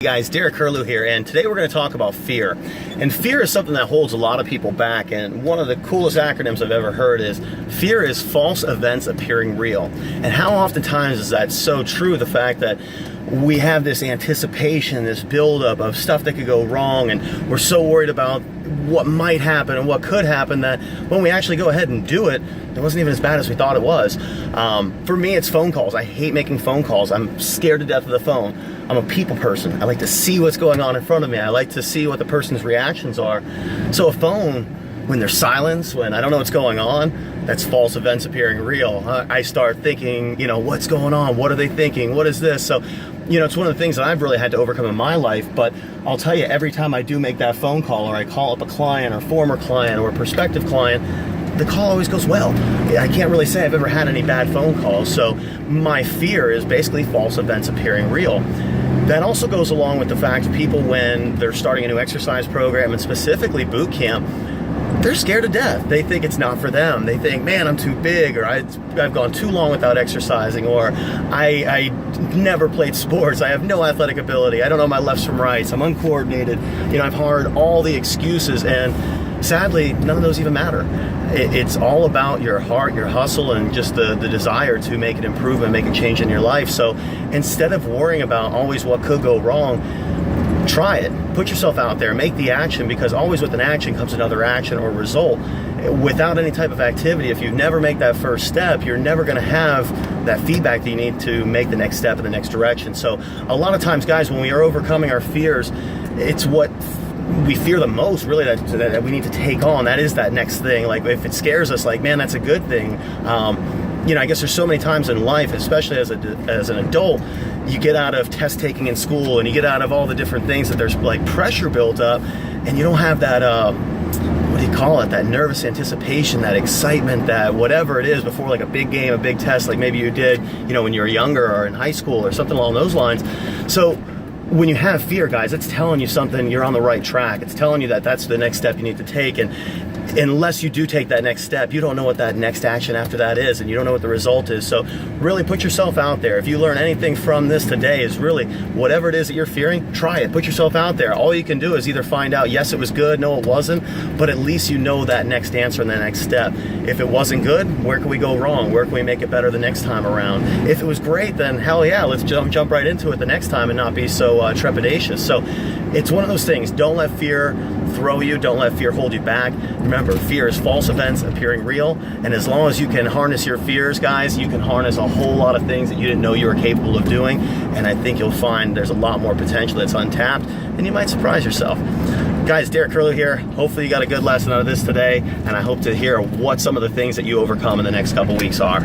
Guys, Derek Curlew here, and today we're going to talk about fear. And fear is something that holds a lot of people back, and one of the coolest acronyms I've ever heard is fear is false events appearing real. And how oftentimes is that so true? The fact that we have this anticipation, this buildup of stuff that could go wrong, and we're so worried about what might happen and what could happen that when we actually go ahead and do it, it wasn't even as bad as we thought it was. For me, it's phone calls. I hate making phone calls. I'm scared to death of the phone. I'm a people person. I like to see what's going on in front of me. I like to see what the person's reactions are. So a phone, when there's silence, when I don't know what's going on, that's false events appearing real. I start thinking, what's going on? What are they thinking? What is this? So, it's one of the things that I've really had to overcome in my life, but I'll tell you, every time I do make that phone call or I call up a client or former client or a prospective client, the call always goes well. I can't really say I've ever had any bad phone calls. So my fear is basically false events appearing real. That also goes along with the fact that people, when they're starting a new exercise program and specifically boot camp, they're scared to death. They think it's not for them. They think, man, I'm too big, or I've gone too long without exercising, or I never played sports. I have no athletic ability. I don't know my lefts from rights. I'm uncoordinated. I've heard all the excuses, and sadly, none of those even matter. It's all about your heart, your hustle, and just the desire to make an improvement, make a change in your life. So instead of worrying about always what could go wrong, try it. Put yourself out there. Make the action, because always with an action comes another action or result. Without any type of activity, if you never make that first step, you're never going to have that feedback that you need to make the next step in the next direction. So a lot of times, guys, when we are overcoming our fears, it's what we fear the most, really, that we need to take on. That is that next thing. Like, if it scares us, like, man, that's a good thing. I guess there's so many times in life, especially as an adult, you get out of test taking in school and you get out of all the different things that there's like pressure built up, and you don't have that, what do you call it, that nervous anticipation, that excitement, that whatever it is before like a big game, a big test, like maybe you did, when you were younger or in high school or something along those lines. So when you have fear, guys, it's telling you something, you're on the right track. It's telling you that that's the next step you need to take. And unless you do take that next step, you don't know what that next action after that is, and you don't know what the result is. So really put yourself out there. If you learn anything from this today, is really whatever it is that you're fearing, try it. Put yourself out there. All you can do is either find out, yes, it was good, no, it wasn't, but at least you know that next answer and the next step. If it wasn't good, where can we go wrong? Where can we make it better the next time around? If it was great, then hell yeah, let's jump right into it the next time and not be so trepidatious. So it's one of those things. Don't let fear throw you. Don't let fear hold you back. Remember, fear is false events appearing real, and as long as you can harness your fears, guys, you can harness a whole lot of things that you didn't know you were capable of doing, and I think you'll find there's a lot more potential that's untapped, and you might surprise yourself. Guys, Derek Curlew here. Hopefully you got a good lesson out of this today, and I hope to hear what some of the things that you overcome in the next couple weeks are.